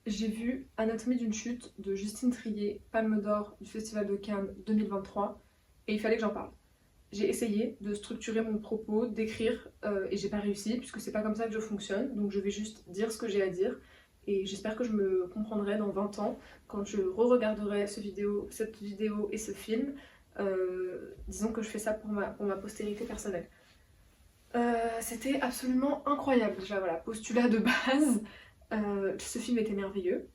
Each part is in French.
J'ai vu Anatomie d'une chute de Justine Triet, Palme d'Or du Festival de Cannes 2023, et il fallait que j'en parle. J'ai essayé de structurer mon propos, d'écrire, et j'ai pas réussi, puisque c'est pas comme ça que je fonctionne, donc je vais juste dire ce que j'ai à dire, et j'espère que je me comprendrai dans 20 ans, quand je re-regarderai cette vidéo et ce film, disons que je fais ça pour ma postérité personnelle. C'était absolument incroyable, déjà voilà, postulat de base, ce film était merveilleux.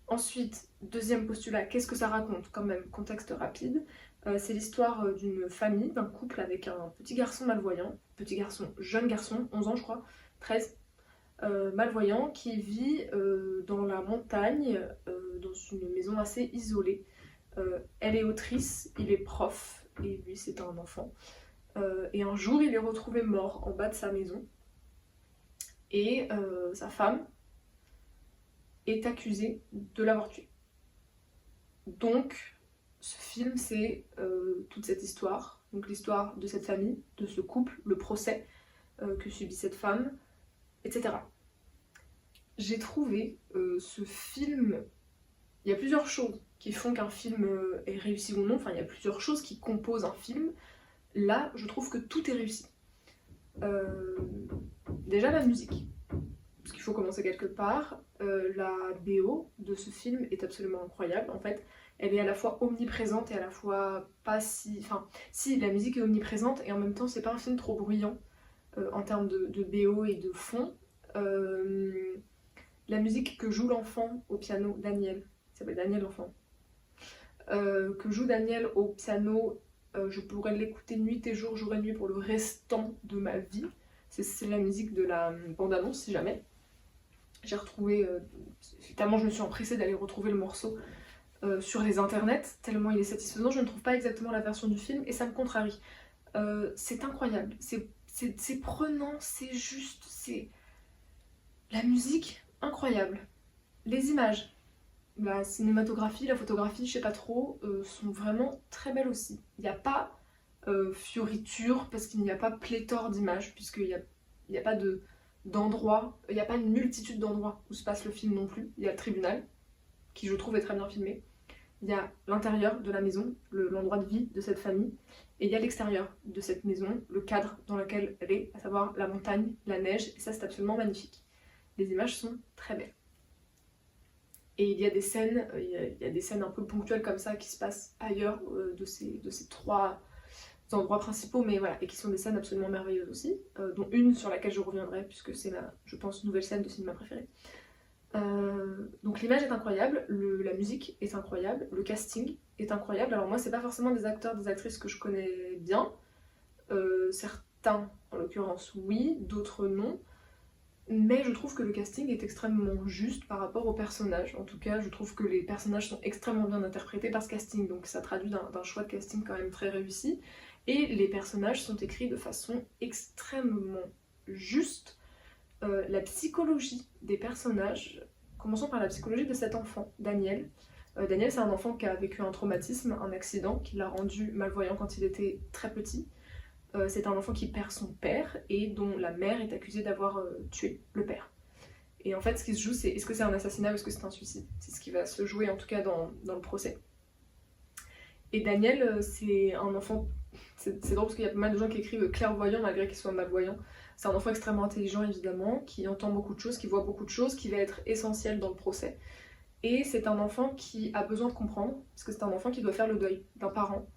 Ensuite, deuxième postulat, qu'est-ce que ça raconte? Quand même, contexte rapide. C'est l'histoire d'une famille, d'un couple avec un petit garçon malvoyant, petit garçon, jeune garçon, 11 ans je crois, 13, malvoyant, qui vit dans la montagne, dans une maison assez isolée. Elle est autrice, il est prof, et lui c'est un enfant. Et un jour, il est retrouvé mort en bas de sa maison, et sa femme est accusée de l'avoir tué. Donc, ce film, c'est toute cette histoire, donc l'histoire de cette famille, de ce couple, le procès que subit cette femme, etc. J'ai trouvé ce film... Il y a plusieurs choses qui font qu'un film est réussi ou non, enfin il y a plusieurs choses qui composent un film. Là, je trouve que tout est réussi. Euh, Déjà la musique, parce qu'il faut commencer quelque part. La BO de ce film est absolument incroyable. En fait, elle est à la fois omniprésente et à la fois pas si... Enfin, si, la musique est omniprésente et en même temps, c'est pas un film trop bruyant en termes de BO et de fond. Euh, la musique que joue l'enfant au piano, Daniel, il s'appelle Daniel l'enfant, que joue Daniel au piano, je pourrais l'écouter nuit et jour et nuit pour le restant de ma vie. C'est la musique de la bande-annonce, si jamais. J'ai retrouvé, évidemment je me suis empressée d'aller retrouver le morceau sur les internets, tellement il est satisfaisant, je ne trouve pas exactement la version du film et ça me contrarie. C'est incroyable, c'est prenant, c'est juste, c'est... La musique, incroyable. Les images, la cinématographie, la photographie, je sais pas trop, sont vraiment très belles aussi. Il n'y a pas fioriture parce qu'il n'y a pas pléthore d'images, il n'y a pas d'endroits, il n'y a pas une multitude d'endroits où se passe le film non plus. Il y a le tribunal, qui je trouve est très bien filmé. Il y a l'intérieur de la maison, l'endroit de vie de cette famille, et il y a l'extérieur de cette maison, le cadre dans lequel elle est, à savoir la montagne, la neige, et ça c'est absolument magnifique. Les images sont très belles. Et il y a des scènes, il y a des scènes un peu ponctuelles comme ça qui se passent ailleurs de ces trois endroits principaux, mais voilà, et qui sont des scènes absolument merveilleuses aussi, dont une sur laquelle je reviendrai, puisque c'est la, je pense, nouvelle scène de cinéma préférée. Donc l'image est incroyable, la musique est incroyable, le casting est incroyable. Alors moi, c'est pas forcément des acteurs, des actrices que je connais bien. Certains, en l'occurrence, oui, d'autres non. Mais je trouve que le casting est extrêmement juste par rapport aux personnages. En tout cas, je trouve que les personnages sont extrêmement bien interprétés par ce casting, donc ça traduit d'un choix de casting quand même très réussi. Et les personnages sont écrits de façon extrêmement juste. La psychologie des personnages, commençons par la psychologie de cet enfant, Daniel. Daniel, c'est un enfant qui a vécu un traumatisme, un accident qui l'a rendu malvoyant quand il était très petit. C'est un enfant qui perd son père et dont la mère est accusée d'avoir tué le père. Et en fait, ce qui se joue, c'est est-ce que c'est un assassinat ou est-ce que c'est un suicide? C'est ce qui va se jouer en tout cas dans le procès. Et Daniel, c'est un enfant... C'est drôle parce qu'il y a pas mal de gens qui écrivent clairvoyant malgré qu'il soit malvoyant. C'est un enfant extrêmement intelligent évidemment, qui entend beaucoup de choses, qui voit beaucoup de choses, qui va être essentiel dans le procès. Et c'est un enfant qui a besoin de comprendre, parce que c'est un enfant qui doit faire le deuil d'un parent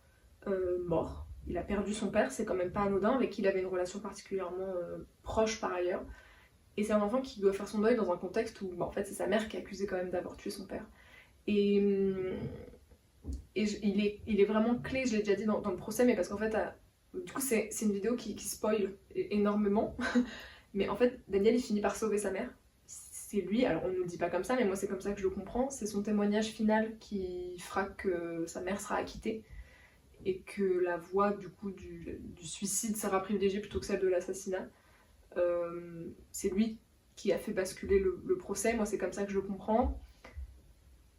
mort. Il a perdu son père, c'est quand même pas anodin, avec qui il avait une relation particulièrement proche par ailleurs. Et c'est un enfant qui doit faire son deuil dans un contexte où en fait c'est sa mère qui est accusée quand même d'avoir tué son père. Et, il est vraiment clé, je l'ai déjà dit dans le procès, mais parce qu'en fait, du coup c'est une vidéo qui spoil énormément. Mais en fait, Daniel il finit par sauver sa mère. C'est lui, alors on ne le dit pas comme ça, mais moi c'est comme ça que je le comprends. C'est son témoignage final qui fera que sa mère sera acquittée et que la voie du coup du suicide sera privilégiée plutôt que celle de l'assassinat. C'est lui qui a fait basculer le procès, moi c'est comme ça que je le comprends.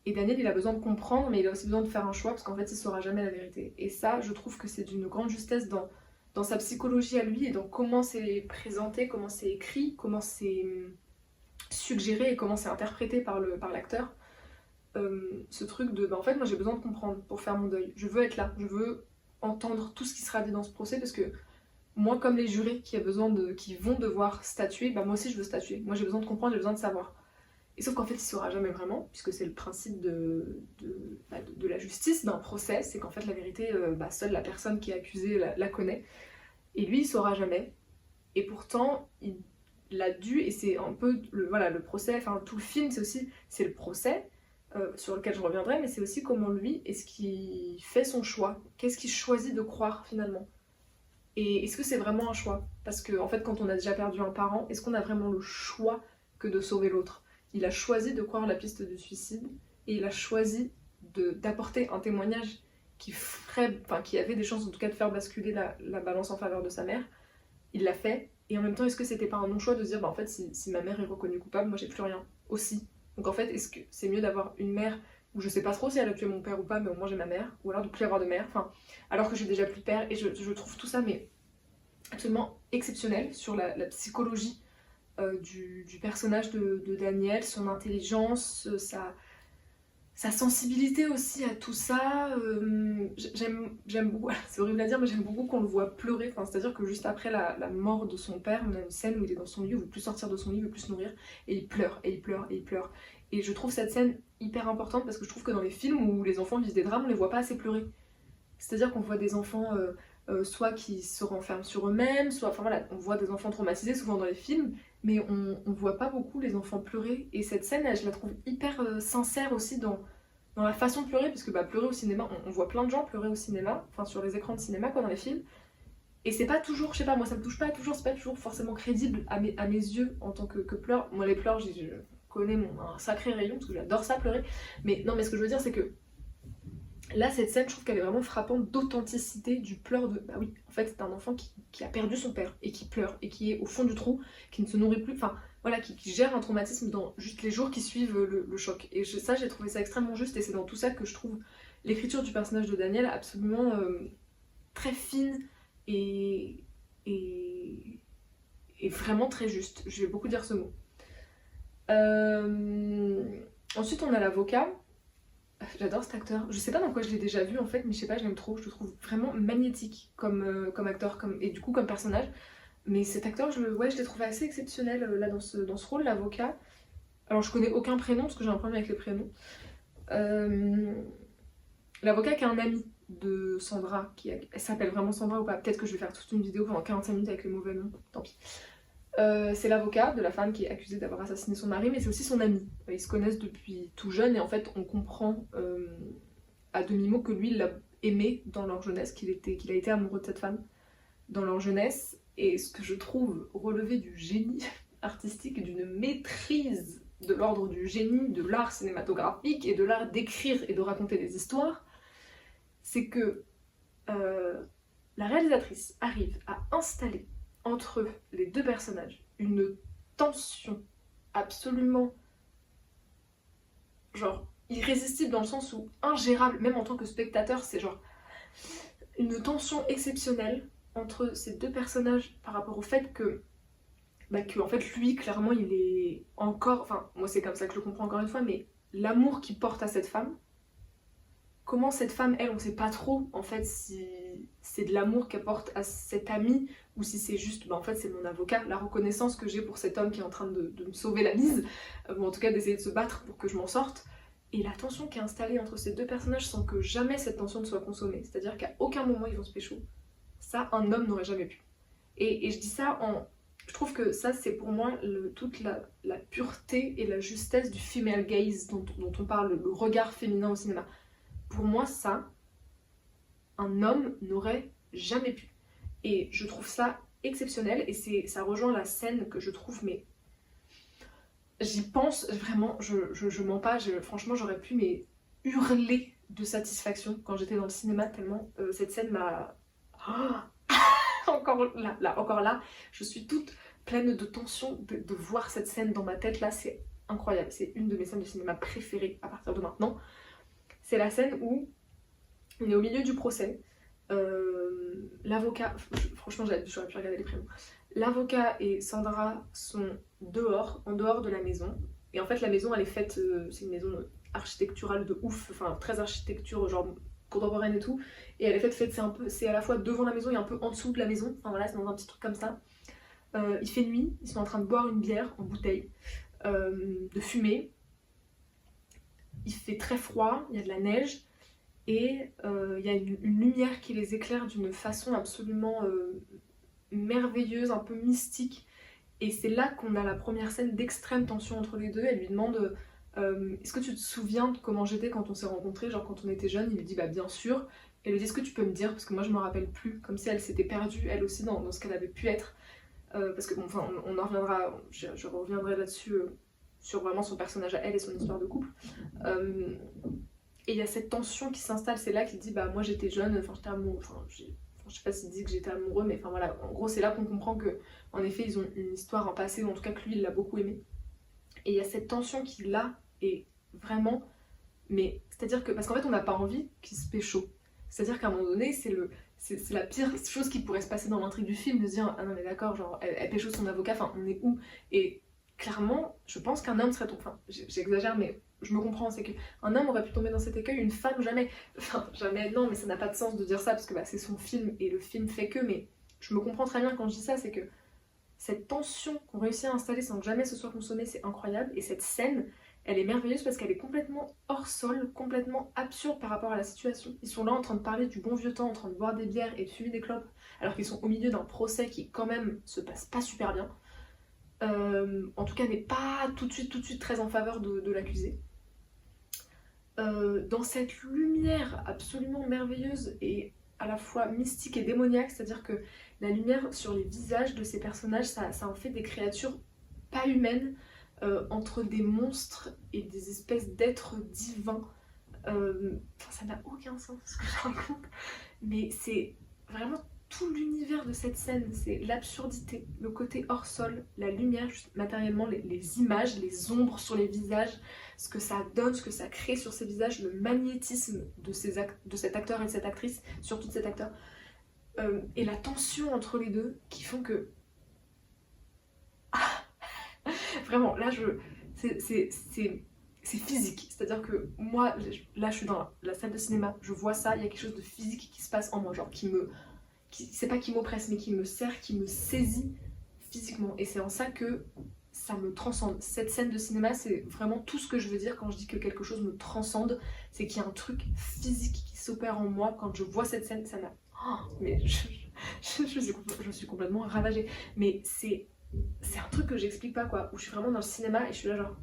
Et Daniel il a besoin de comprendre, mais il a aussi besoin de faire un choix parce qu'en fait il saura jamais la vérité. Et ça, je trouve que c'est d'une grande justesse dans sa psychologie à lui et dans comment c'est présenté, comment c'est écrit, comment c'est suggéré et comment c'est interprété par l'acteur, ce truc de en fait moi j'ai besoin de comprendre pour faire mon deuil, je veux être là, je veux entendre tout ce qui sera dit dans ce procès parce que moi comme les jurés qui vont devoir statuer, moi aussi je veux statuer, moi j'ai besoin de comprendre, j'ai besoin de savoir. Et sauf qu'en fait il saura jamais vraiment, puisque c'est le principe de la justice, d'un procès, c'est qu'en fait la vérité, seule la personne qui est accusée la connaît, et lui il saura jamais, et pourtant il a dû, et c'est un peu le procès, enfin tout le film c'est le procès, sur lequel je reviendrai, mais c'est aussi comment lui, est-ce qu'il fait son choix, qu'est-ce qu'il choisit de croire finalement. Et est-ce que c'est vraiment un choix? Parce que en fait quand on a déjà perdu un parent, est-ce qu'on a vraiment le choix que de sauver l'autre? Il a choisi de croire la piste du suicide, et il a choisi d'apporter un témoignage qui avait des chances en tout cas de faire basculer la balance en faveur de sa mère. Il l'a fait, et en même temps est-ce que c'était pas un non-choix de se dire en fait si ma mère est reconnue coupable, moi j'ai plus rien aussi. Donc en fait est-ce que c'est mieux d'avoir une mère où je sais pas trop si elle a tué mon père ou pas, mais au moins j'ai ma mère, ou alors de plus avoir de mère, alors que j'ai déjà plus de père, et je trouve tout ça mais absolument exceptionnel sur la psychologie du personnage de Daniel, son intelligence, sa sensibilité aussi à tout ça. J'aime beaucoup, c'est horrible à dire, mais j'aime beaucoup qu'on le voit pleurer. C'est-à-dire que juste après la mort de son père, on a une scène où il est dans son lit, il veut plus sortir de son lit, il veut plus se nourrir, et il pleure, et il pleure, et il pleure. Et je trouve cette scène hyper importante parce que je trouve que dans les films où les enfants vivent des drames, on les voit pas assez pleurer. C'est-à-dire qu'on voit des enfants soit qui se renferment sur eux-mêmes, soit, on voit des enfants traumatisés souvent dans les films, mais on voit pas beaucoup les enfants pleurer. Et cette scène, je la trouve hyper sincère aussi dans la façon de pleurer, parce que pleurer au cinéma, on voit plein de gens pleurer au cinéma, sur les écrans de cinéma, dans les films. Et c'est pas toujours, je sais pas, moi ça me touche pas toujours, c'est pas toujours forcément crédible à mes yeux en tant que pleurs. Moi les pleurs, je connais un sacré rayon, parce que j'adore ça pleurer. Mais non, mais ce que je veux dire, c'est que là, cette scène, je trouve qu'elle est vraiment frappante d'authenticité du pleur de... oui, en fait, c'est un enfant qui a perdu son père, et qui pleure, et qui est au fond du trou, qui ne se nourrit plus, qui gère un traumatisme dans juste les jours qui suivent le choc. Et ça, j'ai trouvé ça extrêmement juste, et c'est dans tout ça que je trouve l'écriture du personnage de Daniel absolument très fine, et vraiment très juste. Je vais beaucoup dire ce mot. Ensuite, on a l'avocat. J'adore cet acteur. Je sais pas dans quoi je l'ai déjà vu en fait, mais je sais pas, je l'aime trop. Je le trouve vraiment magnétique comme acteur et du coup comme personnage. Mais cet acteur, je l'ai trouvé assez exceptionnel là dans ce rôle, l'avocat. Alors je connais aucun prénom parce que j'ai un problème avec les prénoms. L'avocat qui est un ami de Sandra, elle s'appelle vraiment Sandra ou pas? Peut-être que je vais faire toute une vidéo pendant 45 minutes avec les mauvais noms, tant pis. C'est l'avocat de la femme qui est accusée d'avoir assassiné son mari, mais c'est aussi son ami. Ils se connaissent depuis tout jeune et en fait on comprend à demi-mot que lui il l'a aimé dans leur jeunesse, qu'il a été amoureux de cette femme dans leur jeunesse. Et ce que je trouve relevé du génie artistique et d'une maîtrise de l'ordre du génie, de l'art cinématographique et de l'art d'écrire et de raconter des histoires, c'est que la réalisatrice arrive à installer entre les deux personnages une tension absolument irrésistible, dans le sens où ingérable, même en tant que spectateur, c'est une tension exceptionnelle entre ces deux personnages par rapport au fait que en fait lui clairement il est encore, moi c'est comme ça que je le comprends encore une fois, mais l'amour qu'il porte à cette femme, comment cette femme, elle, on sait pas trop en fait si c'est de l'amour qu'elle porte à cette amie ou si c'est juste, en fait c'est mon avocat, la reconnaissance que j'ai pour cet homme qui est en train de me sauver la mise, ou en tout cas d'essayer de se battre pour que je m'en sorte, et la tension qui est installée entre ces deux personnages sans que jamais cette tension ne soit consommée, c'est-à-dire qu'à aucun moment ils vont se pécho, ça un homme n'aurait jamais pu. Et je dis ça je trouve que ça c'est pour moi toute la pureté et la justesse du female gaze dont on parle, le regard féminin au cinéma. Pour moi, ça, un homme n'aurait jamais pu. Et je trouve ça exceptionnel, et ça rejoint la scène que je trouve, mais j'y pense vraiment, je mens pas, franchement j'aurais pu hurler de satisfaction quand j'étais dans le cinéma, tellement cette scène m'a... encore là, je suis toute pleine de tension de voir cette scène dans ma tête, là c'est incroyable, c'est une de mes scènes de cinéma préférées à partir de maintenant. C'est la scène où on est au milieu du procès, l'avocat, franchement j'aurais pu regarder les prénoms, l'avocat et Sandra sont dehors, en dehors de la maison. Et en fait la maison elle est faite, c'est une maison architecturale de ouf, enfin très architecture genre contemporaine et tout. Et elle est faite c'est à la fois devant la maison et un peu en dessous de la maison. Enfin voilà, c'est dans un petit truc comme ça. Il fait nuit, ils sont en train de boire une bière en bouteille, de fumer. Il fait très froid, il y a de la neige. Et il y a une lumière qui les éclaire d'une façon absolument merveilleuse, un peu mystique. Et c'est là qu'on a la première scène d'extrême tension entre les deux. Elle lui demande est-ce que tu te souviens de comment j'étais quand on s'est rencontrés, genre quand on était jeunes? Il lui dit bah bien sûr. Elle lui dit est-ce que tu peux me dire, parce que moi je me rappelle plus, comme si elle s'était perdue elle aussi dans ce qu'elle avait pu être. Parce que bon, enfin on en reviendra, je reviendrai là-dessus sur vraiment son personnage à elle et son histoire de couple. Et il y a cette tension qui s'installe, c'est là qu'il dit bah moi j'étais jeune, enfin j'étais amoureux, je sais pas s'il dit que j'étais amoureux, mais enfin voilà, en gros c'est là qu'on comprend que en effet ils ont une histoire, un passé, ou en tout cas que lui il l'a beaucoup aimé. Et il y a cette tension qui là est vraiment, mais c'est-à-dire que, parce qu'en fait on n'a pas envie qu'il se pécho, c'est-à-dire qu'à un moment donné c'est la pire chose qui pourrait se passer dans l'intrigue du film, de se dire ah non mais d'accord, genre elle pécho son avocat, enfin on est où? Et clairement je pense qu'un homme serait tombé, enfin j'exagère mais je me comprends, c'est qu'un homme aurait pu tomber dans cet écueil, une femme jamais. Enfin, jamais, non, mais ça n'a pas de sens de dire ça, parce que bah, c'est son film, et le film fait que, mais je me comprends très bien quand je dis ça, c'est que cette tension qu'on réussit à installer sans que jamais ce soit consommé, c'est incroyable, et cette scène, elle est merveilleuse parce qu'elle est complètement hors sol, complètement absurde par rapport à la situation. Ils sont là en train de parler du bon vieux temps, en train de boire des bières et de fumer des clopes, alors qu'ils sont au milieu d'un procès qui quand même se passe pas super bien. En tout cas n'est pas tout de suite très en faveur de l'accusé. Dans cette lumière absolument merveilleuse et à la fois mystique et démoniaque, c'est-à-dire que la lumière sur les visages de ces personnages, ça en fait des créatures pas humaines, entre des monstres et des espèces d'êtres divins. Ça n'a aucun sens ce que je raconte, mais c'est vraiment tout l'univers de cette scène, c'est l'absurdité, le côté hors sol, la lumière, juste matériellement, les images, les ombres sur les visages, ce que ça donne, ce que ça crée sur ces visages, le magnétisme de cet acteur et de cette actrice, surtout de cet acteur, et la tension entre les deux qui font que... Ah vraiment, là, c'est physique, c'est-à-dire que moi, là, je suis dans la salle de cinéma, je vois ça, il y a quelque chose de physique qui se passe en moi, genre c'est pas qui m'oppresse, mais qui me serre, qui me saisit physiquement. Et c'est en ça que ça me transcende. Cette scène de cinéma, c'est vraiment tout ce que je veux dire quand je dis que quelque chose me transcende. C'est qu'il y a un truc physique qui s'opère en moi. Quand je vois cette scène, ça m'a... Oh, mais je suis complètement ravagée. Mais c'est un truc que j'explique pas, quoi. Où je suis vraiment dans le cinéma et je suis là genre...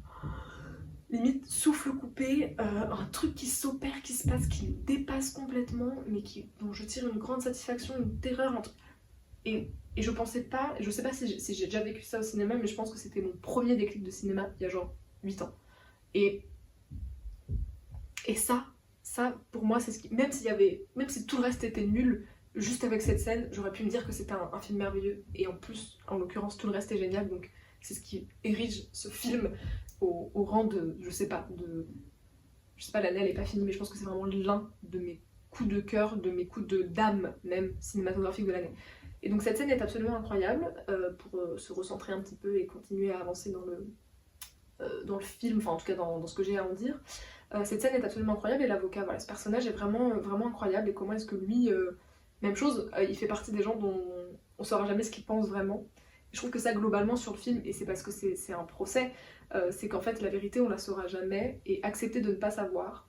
limite souffle coupé, un truc qui s'opère, qui se passe, qui me dépasse complètement, mais dont je tire une grande satisfaction, une terreur. Et je pensais pas, je sais pas si j'ai déjà vécu ça au cinéma, mais je pense que c'était mon premier déclic de cinéma, il y a genre 8 ans. Et ça, pour moi, c'est ce qui... Même si tout le reste était nul, juste avec cette scène, j'aurais pu me dire que c'était un film merveilleux. Et en plus, en l'occurrence, tout le reste est génial, donc c'est ce qui érige ce film au rang de, je sais pas, l'année elle est pas finie, mais je pense que c'est vraiment l'un de mes coups de cœur, de mes coups d'âme même cinématographique de l'année. Et donc cette scène est absolument incroyable, pour se recentrer un petit peu et continuer à avancer dans le film, enfin en tout cas dans ce que j'ai à en dire. Cette scène est absolument incroyable et l'avocat, voilà, ce personnage est vraiment, vraiment incroyable, et comment est-ce que lui, même chose, il fait partie des gens dont on saura jamais ce qu'il pense vraiment. Je trouve que ça globalement sur le film, et c'est parce que c'est un procès, c'est qu'en fait la vérité on la saura jamais, et accepter de ne pas savoir,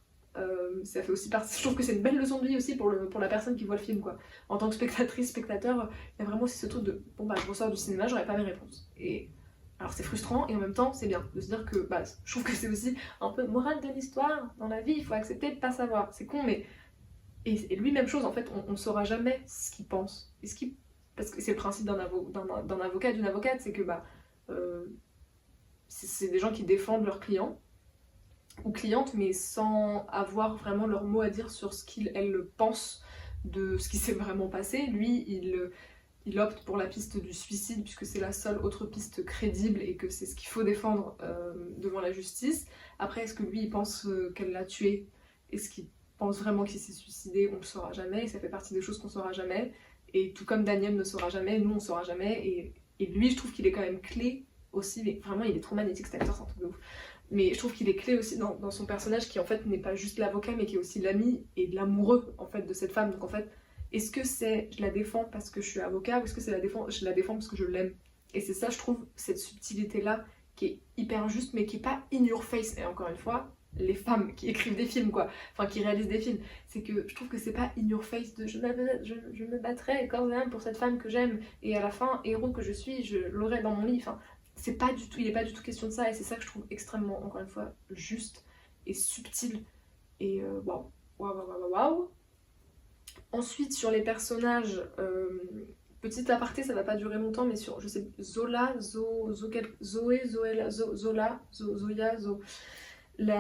ça fait aussi partie, je trouve que c'est une belle leçon de vie aussi pour la personne qui voit le film, quoi. En tant que spectatrice, spectateur, il y a vraiment aussi ce truc de bon bah je ressors du cinéma, j'aurais pas mes réponses. Et alors c'est frustrant et en même temps c'est bien de se dire que bah, je trouve que c'est aussi un peu morale de l'histoire, dans la vie il faut accepter de pas savoir, c'est con mais... Et lui même chose en fait, on saura jamais ce qu'il pense, parce que c'est le principe d'un avocat, d'une avocate, c'est que bah c'est des gens qui défendent leurs clients ou clientes, mais sans avoir vraiment leur mot à dire sur ce qu'elles pensent de ce qui s'est vraiment passé. Lui, il opte pour la piste du suicide, puisque c'est la seule autre piste crédible et que c'est ce qu'il faut défendre devant la justice. Après, est-ce que lui, il pense qu'elle l'a tué? Est-ce qu'il pense vraiment qu'il s'est suicidé? On le saura jamais, et ça fait partie des choses qu'on saura jamais. Et tout comme Daniel ne saura jamais, nous on saura jamais. Et lui, je trouve qu'il est quand même clé aussi, mais vraiment il est trop magnétique cet acteur, c'est un truc de ouf. Mais je trouve qu'il est clé aussi dans son personnage qui en fait n'est pas juste l'avocat mais qui est aussi l'ami et l'amoureux en fait de cette femme. Donc en fait, est-ce que c'est je la défends parce que je suis avocat ou est-ce que c'est je la défends parce que je l'aime? Et c'est ça je trouve, cette subtilité là qui est hyper juste mais qui est pas in your face. Et encore une fois, les femmes qui écrivent des films quoi, enfin qui réalisent des films, c'est que je trouve que c'est pas in your face de je me battrai corps et âme pour cette femme que j'aime et à la fin, héros que je suis, je l'aurai dans mon lit. Enfin, c'est pas du tout, il est pas du tout question de ça et c'est ça que je trouve extrêmement, encore une fois, juste et subtil et waouh, waouh, waouh, waouh, waouh. Ensuite sur les personnages, petite aparté, ça va pas durer longtemps, mais sur, je sais, Zola, Zoé, Zoéla, Zola, Zoya,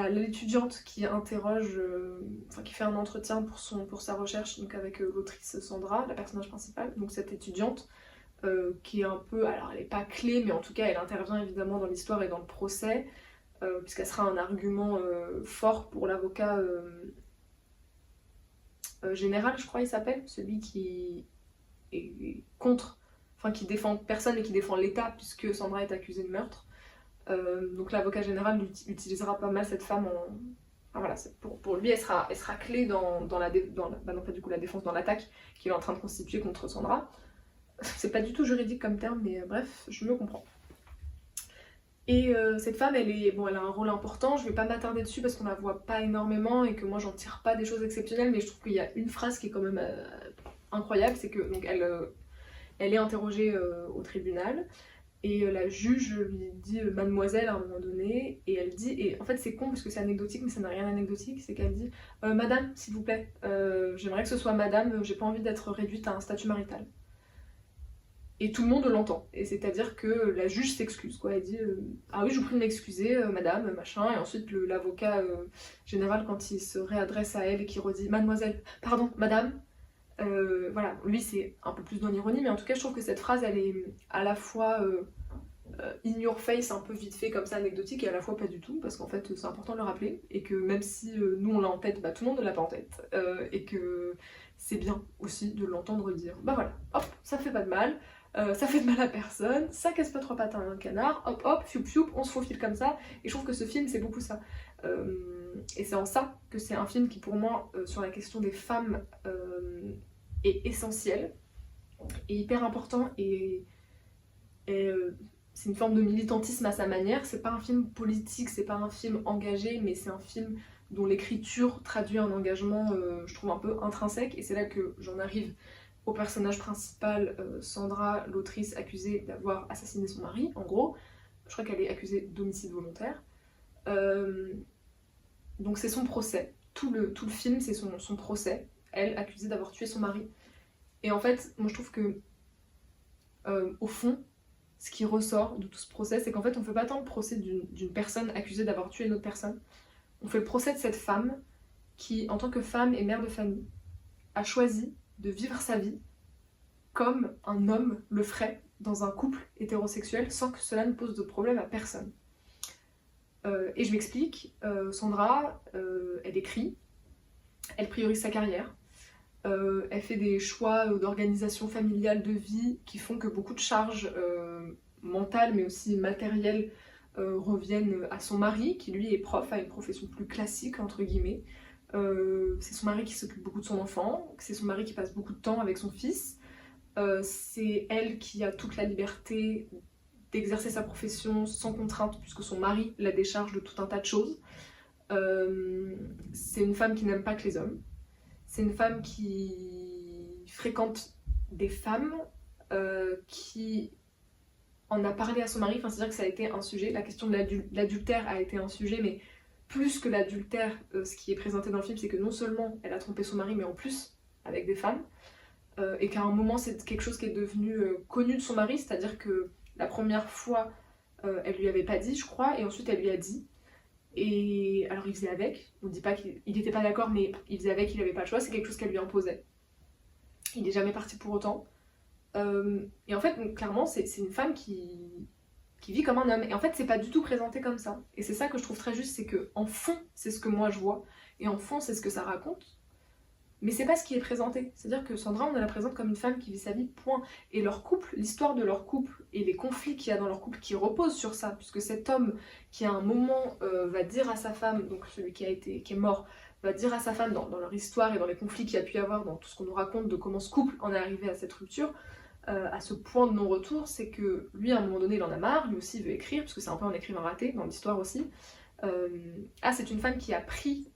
l'étudiante qui interroge, enfin qui fait un entretien pour sa recherche, donc avec l'autrice Sandra, la personnage principale, donc cette étudiante, qui est un peu, alors elle est pas clé, mais en tout cas elle intervient évidemment dans l'histoire et dans le procès, puisqu'elle sera un argument fort pour l'avocat général, je crois il s'appelle, celui qui est contre, enfin qui défend personne et qui défend l'État, puisque Sandra est accusée de meurtre. Donc l'avocat général utilisera pas mal cette femme en... Enfin, voilà, pour lui, elle sera clé dans la défense, dans l'attaque qu'il est en train de constituer contre Sandra. C'est pas du tout juridique comme terme, mais bref, je me comprends. Et cette femme, elle a un rôle important, je vais pas m'attarder dessus parce qu'on la voit pas énormément et que moi j'en tire pas des choses exceptionnelles, mais je trouve qu'il y a une phrase qui est quand même incroyable, c'est que donc elle est interrogée au tribunal, et la juge lui dit mademoiselle à un moment donné, et elle dit, et en fait c'est con parce que c'est anecdotique mais ça n'a rien d'anecdotique, c'est qu'elle dit madame s'il vous plaît, j'aimerais que ce soit madame, j'ai pas envie d'être réduite à un statut marital. Et tout le monde l'entend, et c'est-à-dire que la juge s'excuse quoi, elle dit ah oui je vous prie de m'excuser madame, machin, et ensuite l'avocat général quand il se réadresse à elle et qui redit mademoiselle, pardon madame, voilà, lui c'est un peu plus dans l'ironie, mais en tout cas je trouve que cette phrase elle est à la fois in your face, un peu vite fait comme ça, anecdotique, et à la fois pas du tout, parce qu'en fait c'est important de le rappeler, et que même si nous on l'a en tête, bah tout le monde ne l'a pas en tête, et que c'est bien aussi de l'entendre dire, bah voilà, hop, ça fait pas de mal, ça fait de mal à personne, ça casse pas trois pattes à un canard, hop hop, fioup fioup, on se faufile comme ça, et je trouve que ce film c'est beaucoup ça. Et c'est en ça que c'est un film qui pour moi, sur la question des femmes, est essentiel, et hyper important, et c'est une forme de militantisme à sa manière. C'est pas un film politique, c'est pas un film engagé, mais c'est un film dont l'écriture traduit un engagement, je trouve, un peu intrinsèque, et c'est là que j'en arrive au personnage principal, Sandra, l'autrice accusée d'avoir assassiné son mari, en gros. Je crois qu'elle est accusée d'homicide volontaire. Donc c'est son procès. Tout le film, c'est son procès. Elle, accusée d'avoir tué son mari. Et en fait, moi je trouve que, au fond, ce qui ressort de tout ce procès, c'est qu'en fait on fait pas tant le procès d'une personne accusée d'avoir tué une autre personne, on fait le procès de cette femme qui, en tant que femme et mère de famille, a choisi de vivre sa vie comme un homme le ferait dans un couple hétérosexuel sans que cela ne pose de problème à personne. Et je m'explique, Sandra, elle écrit, elle priorise sa carrière, elle fait des choix d'organisation familiale, de vie, qui font que beaucoup de charges mentales mais aussi matérielles reviennent à son mari, qui lui est prof, a une profession plus classique entre guillemets. C'est son mari qui s'occupe beaucoup de son enfant, c'est son mari qui passe beaucoup de temps avec son fils, c'est elle qui a toute la liberté d'exercer sa profession sans contrainte puisque son mari la décharge de tout un tas de choses. C'est une femme qui n'aime pas que les hommes. C'est une femme qui fréquente des femmes, qui en a parlé à son mari, enfin c'est-à-dire que ça a été un sujet, la question de l'adultère a été un sujet, mais plus que l'adultère, ce qui est présenté dans le film, c'est que non seulement elle a trompé son mari, mais en plus avec des femmes, et qu'à un moment c'est quelque chose qui est devenu connu de son mari, c'est-à-dire que la première fois, elle lui avait pas dit, je crois, et ensuite elle lui a dit. Et alors il faisait avec, on dit pas qu'il était pas d'accord, mais il faisait avec, il avait pas le choix, c'est quelque chose qu'elle lui imposait. Il est jamais parti pour autant. Et en fait, clairement, c'est une femme qui vit comme un homme. Et en fait, c'est pas du tout présenté comme ça. Et c'est ça que je trouve très juste, c'est que en fond, c'est ce que moi je vois, et en fond, c'est ce que ça raconte. Mais c'est pas ce qui est présenté. C'est-à-dire que Sandra, on la présente comme une femme qui vit sa vie, point. Et leur couple, l'histoire de leur couple et les conflits qu'il y a dans leur couple qui reposent sur ça, puisque cet homme qui à un moment va dire à sa femme, donc celui qui est mort, va dire à sa femme dans leur histoire et dans les conflits qu'il y a pu y avoir, dans tout ce qu'on nous raconte de comment ce couple en est arrivé à cette rupture, à ce point de non-retour, c'est que lui, à un moment donné, il en a marre, lui aussi il veut écrire, parce que c'est un peu un écrivain raté dans l'histoire aussi. C'est une femme qui a pris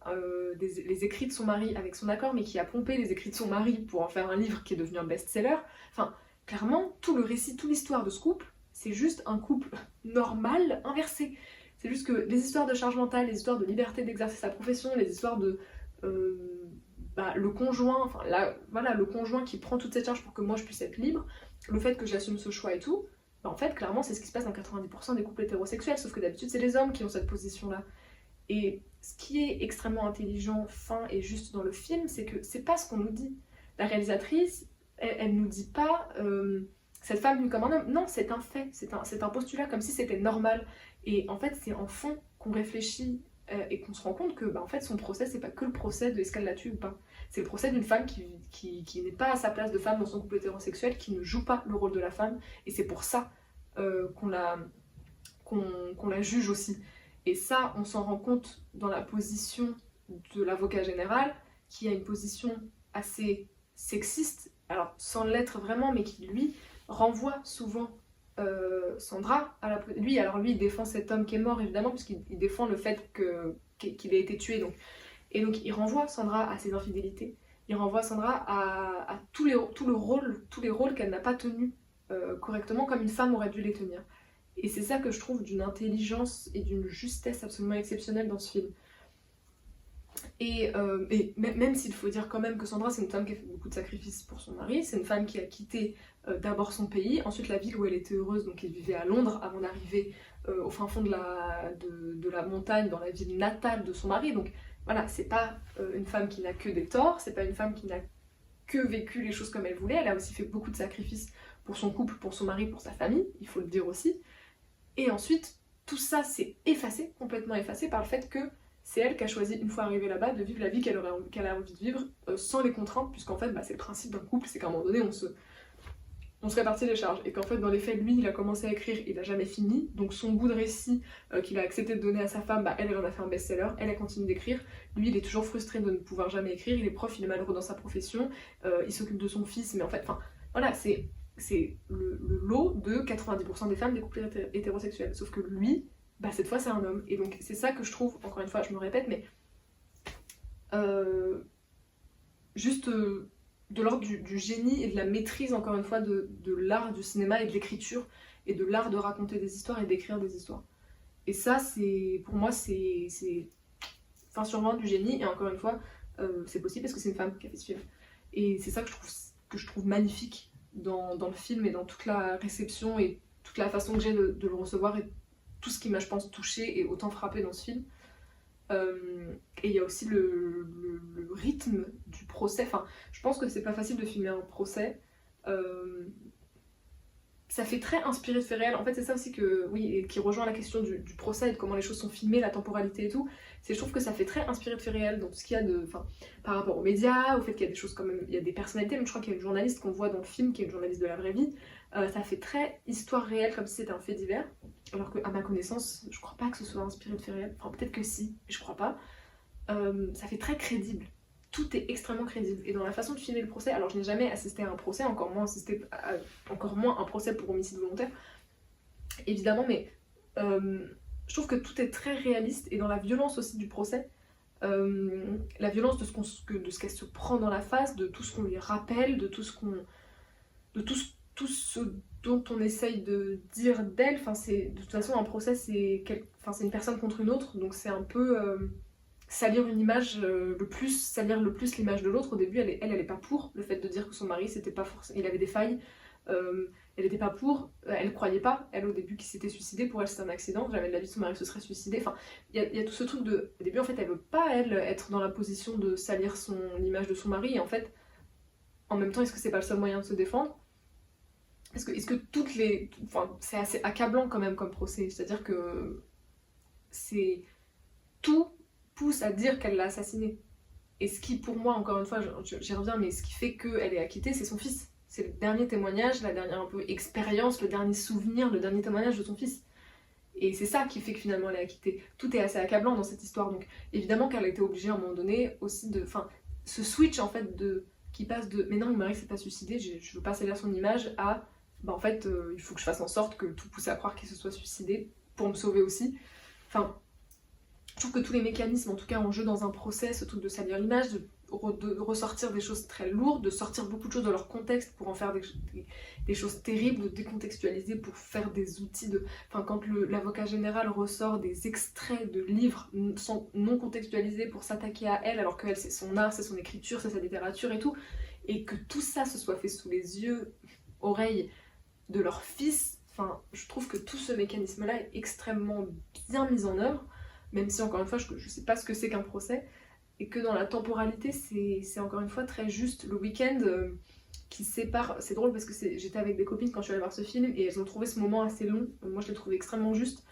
les écrits de son mari avec son accord, mais qui a pompé les écrits de son mari pour en faire un livre qui est devenu un best-seller. Enfin, clairement, tout le récit, toute l'histoire de ce couple, c'est juste un couple normal inversé. C'est juste que les histoires de charge mentale, les histoires de liberté d'exercer sa profession, les histoires de le conjoint, enfin là, voilà, le conjoint qui prend toute cette charge pour que moi je puisse être libre, le fait que j'assume ce choix et tout, en fait, clairement, c'est ce qui se passe dans 90% des couples hétérosexuels, sauf que d'habitude, c'est les hommes qui ont cette position-là. Et ce qui est extrêmement intelligent, fin et juste dans le film, c'est que c'est pas ce qu'on nous dit. La réalisatrice, elle nous dit pas cette femme vue comme un homme. Non, c'est un fait, c'est un postulat, comme si c'était normal. Et en fait, c'est en fond qu'on réfléchit et qu'on se rend compte que en fait, son procès, c'est pas que le procès de est-ce qu'elle l'a tué ou pas. C'est le procès d'une femme qui n'est pas à sa place de femme dans son couple hétérosexuel, qui ne joue pas le rôle de la femme, et c'est pour ça qu'on la juge aussi. Et ça, on s'en rend compte dans la position de l'avocat général, qui a une position assez sexiste, alors sans l'être vraiment, mais qui lui renvoie souvent Sandra à la... Lui, il défend cet homme qui est mort, évidemment, puisqu'il défend le fait qu'il ait été tué, donc. Et donc il renvoie Sandra à ses infidélités, il renvoie Sandra à tous les rôles qu'elle n'a pas tenus correctement comme une femme aurait dû les tenir. Et c'est ça que je trouve d'une intelligence et d'une justesse absolument exceptionnelle dans ce film. Et même s'il faut dire quand même que Sandra, c'est une femme qui a fait beaucoup de sacrifices pour son mari, c'est une femme qui a quitté d'abord son pays, ensuite la ville où elle était heureuse, donc elle vivait à Londres avant d'arriver au fin fond de la montagne, dans la ville natale de son mari. Donc voilà, c'est pas une femme qui n'a que des torts, c'est pas une femme qui n'a que vécu les choses comme elle voulait, elle a aussi fait beaucoup de sacrifices pour son couple, pour son mari, pour sa famille, il faut le dire aussi. Et ensuite, tout ça s'est effacé, complètement effacé par le fait que c'est elle qui a choisi, une fois arrivée là-bas, de vivre la vie qu'elle a envie de vivre sans les contraintes, puisqu'en fait, c'est le principe d'un couple, c'est qu'à un moment donné, on se répartit les charges. Et qu'en fait, dans les faits, lui, il a commencé à écrire, il n'a jamais fini. Donc son bout de récit qu'il a accepté de donner à sa femme, elle en a fait un best-seller, elle a continué d'écrire. Lui, il est toujours frustré de ne pouvoir jamais écrire, il est prof, il est malheureux dans sa profession, il s'occupe de son fils, mais en fait, voilà, c'est le lot de 90% des femmes des couples hétérosexuels. Sauf que lui, cette fois, c'est un homme. Et donc, c'est ça que je trouve, encore une fois, je me répète, mais juste... de l'ordre du génie et de la maîtrise, encore une fois, de l'art du cinéma et de l'écriture, et de l'art de raconter des histoires et d'écrire des histoires. Et ça, pour moi, c'est sûrement du génie, et encore une fois, c'est possible parce que c'est une femme qui a fait ce film. Et c'est ça que je trouve magnifique dans le film, et dans toute la réception, et toute la façon que j'ai de le recevoir, et tout ce qui m'a, je pense, touchée et autant frappée dans ce film. Et il y a aussi le rythme du procès. Enfin, je pense que c'est pas facile de filmer un procès. Ça fait très inspiré de faits réels. En fait, c'est ça aussi et qui rejoint la question du procès et de comment les choses sont filmées, la temporalité et tout. Je trouve que ça fait très inspiré de faits réels. Donc, ce qu'il y a par rapport aux médias, au fait qu'il y a des choses quand même, il y a des personnalités. Même je crois qu'il y a une journaliste qu'on voit dans le film, qui est une journaliste de la vraie vie. Ça fait très histoire réelle, comme si c'était un fait divers. Alors qu'à ma connaissance, je crois pas que ce soit inspiré de faits réels. Enfin, peut-être que si, mais je crois pas. Ça fait très crédible. Tout est extrêmement crédible. Et dans la façon de filmer le procès, alors je n'ai jamais assisté à un procès, encore moins un procès pour homicide volontaire, évidemment, mais je trouve que tout est très réaliste, et dans la violence aussi du procès, la violence de ce qu'elle se prend dans la face, de tout ce qu'on lui rappelle, de tout ce dont on essaye de dire d'elle. De toute façon, un procès, c'est une personne contre une autre, donc c'est un peu salir une image salir le plus l'image de l'autre. Au début, elle est pas pour le fait de dire que son mari, c'était pas forcément, il avait des failles, elle était pas pour, elle croyait pas, elle, au début, qu'il s'était suicidé. Pour elle, c'était un accident, jamais de la vie de son mari se serait suicidé. Enfin, il y a tout ce truc au début, en fait, elle veut pas, elle, être dans la position de salir l'image de son mari, et en fait, en même temps, est-ce que c'est pas le seul moyen de se défendre? Est-ce que c'est assez accablant quand même comme procès, c'est-à-dire que tout pousse à dire qu'elle l'a assassiné. Et ce qui, pour moi, encore une fois, j'y reviens, mais ce qui fait qu'elle est acquittée, c'est son fils. C'est le dernier témoignage, la dernière un peu expérience, le dernier souvenir, le dernier témoignage de son fils. Et c'est ça qui fait que finalement elle est acquittée. Tout est assez accablant dans cette histoire, donc évidemment qu'elle a été obligée à un moment donné aussi de... Enfin, ce switch en fait qui passe de mais non, mon mari s'est pas suicidé, je veux pas salir son image, à bah en fait il faut que je fasse en sorte que tout pousse à croire qu'il se soit suicidé pour me sauver aussi. Enfin, je trouve que tous les mécanismes en tout cas en jeu dans un procès, ce truc de salir l'image, de ressortir des choses très lourdes, de sortir beaucoup de choses de leur contexte pour en faire des choses terribles, de décontextualiser pour faire des outils de... Enfin, quand l'avocat général ressort des extraits de livres non contextualisés pour s'attaquer à elle, alors qu'elle c'est son art, c'est son écriture, c'est sa littérature et tout, et que tout ça se soit fait sous les yeux, oreilles de leur fils, enfin, je trouve que tout ce mécanisme-là est extrêmement bien mis en œuvre, même si encore une fois je sais pas ce que c'est qu'un procès, et que dans la temporalité c'est encore une fois très juste. Le week-end qui sépare, c'est drôle parce que j'étais avec des copines quand je suis allée voir ce film et elles ont trouvé ce moment assez long, moi je l'ai trouvé extrêmement juste,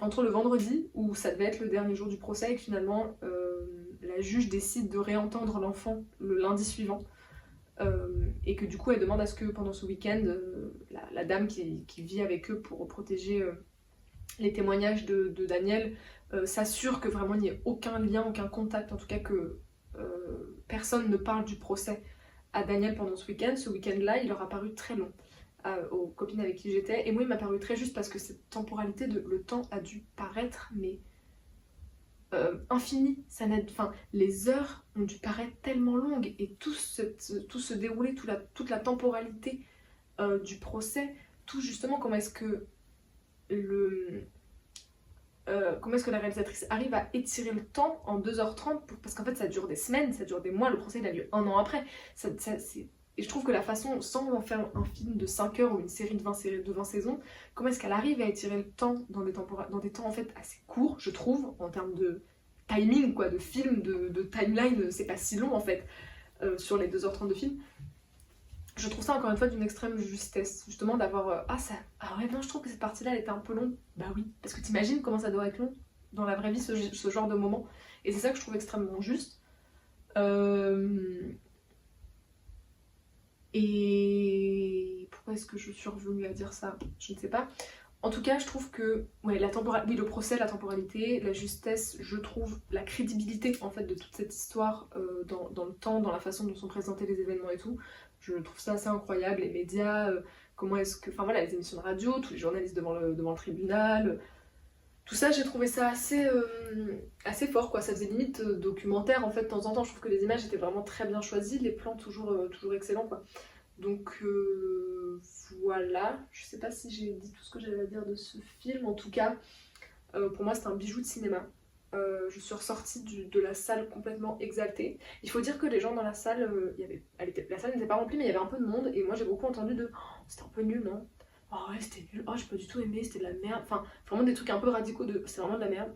entre le vendredi où ça devait être le dernier jour du procès et que finalement la juge décide de réentendre l'enfant le lundi suivant, et que du coup elle demande à ce que pendant ce week-end la dame qui vit avec eux pour protéger les témoignages de Daniel s'assure que vraiment il n'y ait aucun lien, aucun contact, en tout cas que personne ne parle du procès à Daniel pendant ce week-end. Ce week-end-là, il leur a paru très long aux copines avec qui j'étais, et moi il m'a paru très juste parce que cette temporalité le temps a dû paraître mais infini, enfin, les heures ont dû paraître tellement longues et tout se dérouler, toute la temporalité du procès, tout justement comment est-ce que la réalisatrice arrive à étirer le temps en 2h30 parce qu'en fait ça dure des semaines, ça dure des mois, le procès il a lieu 1 an après. Et je trouve que la façon, sans en faire un film de 5 heures ou une série de 20 saisons, comment est-ce qu'elle arrive à étirer le temps dans des temps en fait assez courts, je trouve, en termes de timing, quoi, de film, de timeline, c'est pas si long en fait, sur les 2h30 de film. Je trouve ça encore une fois d'une extrême justesse, justement d'avoir... Ah ouais, non, je trouve que cette partie-là, elle était un peu longue. Bah oui, parce que t'imagines comment ça doit être long dans la vraie vie, ce genre de moment. Et c'est ça que je trouve extrêmement juste. Et pourquoi est-ce que je suis revenue à dire ça? Je ne sais pas. En tout cas, je trouve que ouais, le procès, la temporalité, la justesse, je trouve la crédibilité en fait de toute cette histoire dans le temps, dans la façon dont sont présentés les événements et tout. Je trouve ça assez incroyable. Les médias, comment est-ce que... Enfin voilà, les émissions de radio, tous les journalistes devant le tribunal... Tout ça, j'ai trouvé ça assez fort, quoi. Ça faisait limite documentaire, en fait, de temps en temps. Je trouve que les images étaient vraiment très bien choisies, les plans toujours excellents, quoi. Donc voilà, je sais pas si j'ai dit tout ce que j'avais à dire de ce film. En tout cas, pour moi, c'est un bijou de cinéma. Je suis ressortie de la salle complètement exaltée. Il faut dire que les gens dans la salle, la salle n'était pas remplie, mais il y avait un peu de monde. Et moi, j'ai beaucoup entendu c'était un peu nul, non? Oh ouais, c'était nul. Oh, j'ai pas du tout aimé, c'était de la merde. Enfin, vraiment des trucs un peu radicaux c'est vraiment de la merde.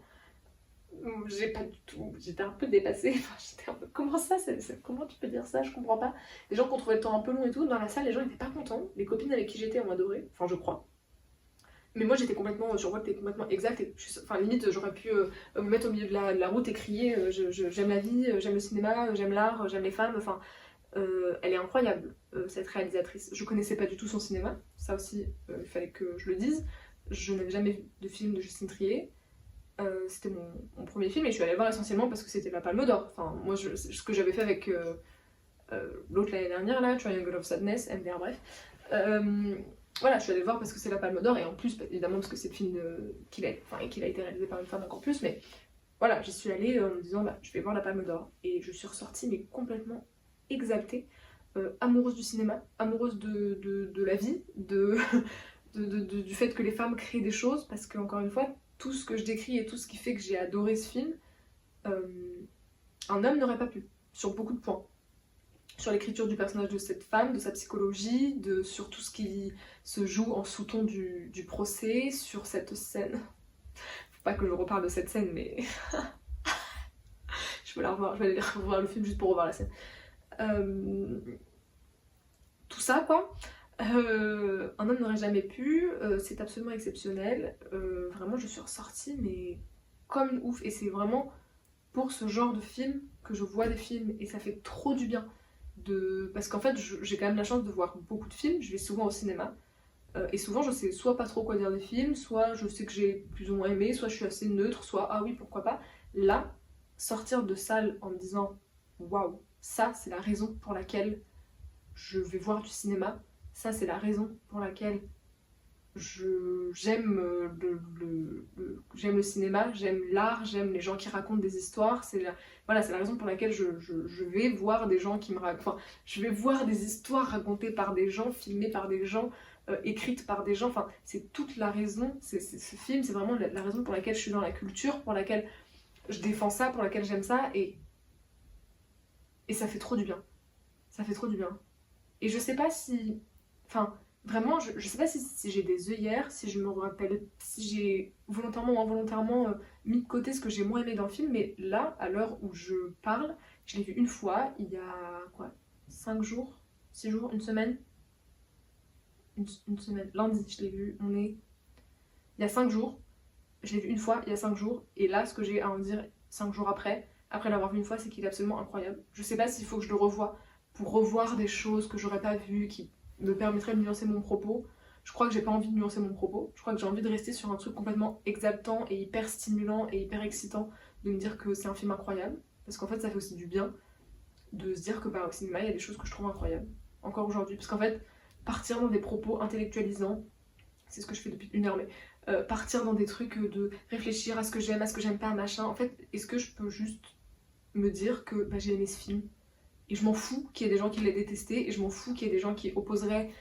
J'ai pas du tout. J'étais un peu dépassée. Enfin, j'étais un peu. Comment ça comment tu peux dire ça? Je comprends pas. Les gens qui ont trouvé le temps un peu long et tout, dans la salle, les gens étaient pas contents. Les copines avec qui j'étais ont adoré. Enfin, je crois. Mais moi j'étais complètement, sur moi t'es complètement exact, enfin limite j'aurais pu me mettre au milieu de la route et crier j'aime la vie, j'aime le cinéma, j'aime l'art, j'aime les femmes, enfin elle est incroyable cette réalisatrice. Je connaissais pas du tout son cinéma, ça aussi il fallait que je le dise. Je n'avais jamais vu de film de Justine Triet, c'était mon premier film et je suis allée le voir essentiellement parce que c'était la Palme d'Or. Enfin moi ce que j'avais fait avec l'autre l'année dernière là, Triangle of Sadness, MDR bref. Voilà, je suis allée le voir parce que c'est la Palme d'Or et en plus, évidemment, parce que c'est le film qu'il a été réalisé par une femme encore plus, mais voilà, j'y suis allée en me disant, bah, je vais voir la Palme d'Or et je suis ressortie, mais complètement exaltée, amoureuse du cinéma, amoureuse de la vie, du fait que les femmes créent des choses, parce que, encore une fois, tout ce que je décris et tout ce qui fait que j'ai adoré ce film, un homme n'aurait pas pu, sur beaucoup de points. Sur l'écriture du personnage de cette femme, de sa psychologie, sur tout ce qui se joue en sous-ton du procès, sur cette scène. Faut pas que je reparle de cette scène, mais je vais la revoir, je vais aller revoir le film juste pour revoir la scène. Tout ça, quoi. Un homme n'aurait jamais pu, c'est absolument exceptionnel. Vraiment, je suis ressortie, mais comme ouf. Et c'est vraiment pour ce genre de film que je vois des films et ça fait trop du bien. Parce qu'en fait, j'ai quand même la chance de voir beaucoup de films, je vais souvent au cinéma. Et souvent, je sais soit pas trop quoi dire des films, soit je sais que j'ai plus ou moins aimé, soit je suis assez neutre, soit ah oui, pourquoi pas. Là, sortir de salle en me disant waouh, ça c'est la raison pour laquelle je vais voir du cinéma, ça c'est la raison pour laquelle j'aime j'aime le cinéma, j'aime l'art, j'aime les gens qui racontent des histoires. Voilà, c'est la raison pour laquelle je vais voir des gens qui me racontent. Enfin, je vais voir des histoires racontées par des gens, filmées par des gens, écrites par des gens. Enfin, c'est toute la raison. Ce film, c'est vraiment la raison pour laquelle je suis dans la culture, pour laquelle je défends ça, pour laquelle j'aime ça. Et ça fait trop du bien. Ça fait trop du bien. Et je sais pas si. Enfin. Vraiment, je sais pas si j'ai des œillères, si je me rappelle, si j'ai volontairement ou involontairement mis de côté ce que j'ai moins aimé dans le film, mais là, à l'heure où je parle, je l'ai vu une fois, il y a quoi, 5 jours, 6 jours, une semaine, une semaine, lundi, je l'ai vu, il y a 5 jours, je l'ai vu une fois, il y a 5 jours, et là, ce que j'ai à en dire 5 jours après l'avoir vu une fois, c'est qu'il est absolument incroyable. Je sais pas s'il faut que je le revoie pour revoir des choses que j'aurais pas vues, qui me permettrait de nuancer mon propos. Je crois que j'ai pas envie de nuancer mon propos. Je crois que j'ai envie de rester sur un truc complètement exaltant et hyper stimulant et hyper excitant, de me dire que c'est un film incroyable. Parce qu'en fait, ça fait aussi du bien de se dire que au cinéma, il y a des choses que je trouve incroyables. Encore aujourd'hui. Parce qu'en fait, partir dans des propos intellectualisants, c'est ce que je fais depuis 1 heure, mais partir dans des trucs de réfléchir à ce que j'aime pas, machin. En fait, est-ce que je peux juste me dire que j'ai aimé ce film ? Et je m'en fous qu'il y ait des gens qui l'aient détesté, et je m'en fous qu'il y ait des gens qui opposeraient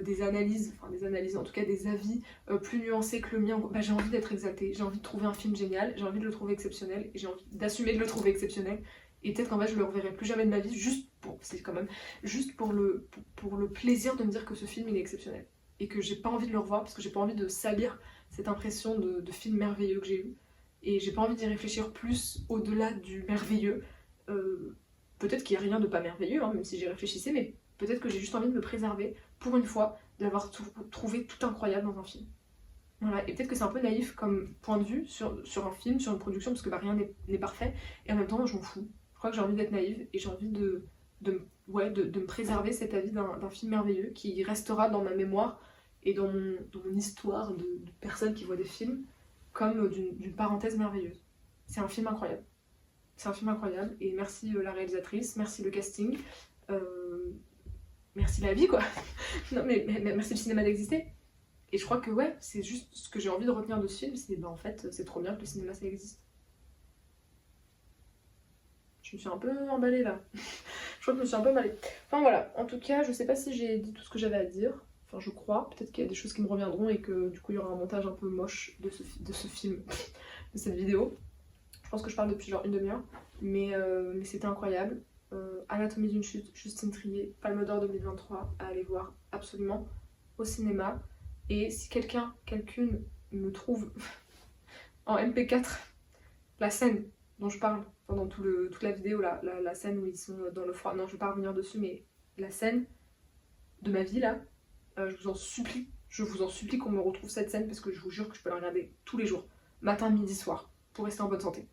des analyses, en tout cas des avis plus nuancés que le mien. J'ai envie d'être exaltée, j'ai envie de trouver un film génial, j'ai envie de le trouver exceptionnel, et j'ai envie d'assumer de le trouver exceptionnel. Et peut-être qu'en fait je le reverrai plus jamais de ma vie, juste pour le plaisir de me dire que ce film il est exceptionnel. Et que j'ai pas envie de le revoir, parce que j'ai pas envie de salir cette impression de film merveilleux que j'ai eu. Et j'ai pas envie d'y réfléchir plus au-delà du merveilleux. Peut-être qu'il n'y a rien de pas merveilleux, même si j'y réfléchissais, mais peut-être que j'ai juste envie de me préserver, pour une fois, d'avoir trouvé tout incroyable dans un film. Voilà, et peut-être que c'est un peu naïf comme point de vue sur un film, sur une production, parce que rien n'est parfait, et en même temps, je m'en fous. Je crois que j'ai envie d'être naïve, et j'ai envie de me préserver cet avis d'un film merveilleux, qui restera dans ma mémoire, et dans mon histoire de personnes qui voient des films, comme d'une parenthèse merveilleuse. C'est un film incroyable. C'est un film incroyable, et merci la réalisatrice, merci le casting, merci la vie quoi. Non mais merci le cinéma d'exister. Et je crois que c'est juste ce que j'ai envie de retenir de ce film, c'est en fait c'est trop bien que le cinéma ça existe. Je me suis un peu emballée là. Je crois que je me suis un peu emballée. Enfin voilà, en tout cas je sais pas si j'ai dit tout ce que j'avais à dire. Enfin je crois, peut-être qu'il y a des choses qui me reviendront et que du coup il y aura un montage un peu moche de ce film, de cette vidéo. Je pense que je parle depuis genre 1 demi-heure, mais c'était incroyable. Anatomie d'une chute, Justine Triet, Palme d'Or 2023, à aller voir absolument au cinéma. Et si quelqu'une me trouve en MP4 la scène dont je parle pendant toute la vidéo, la scène où ils sont dans le froid, non je vais pas revenir dessus, mais la scène de ma vie là, je vous en supplie qu'on me retrouve cette scène, parce que je vous jure que je peux la regarder tous les jours, matin, midi, soir, pour rester en bonne santé.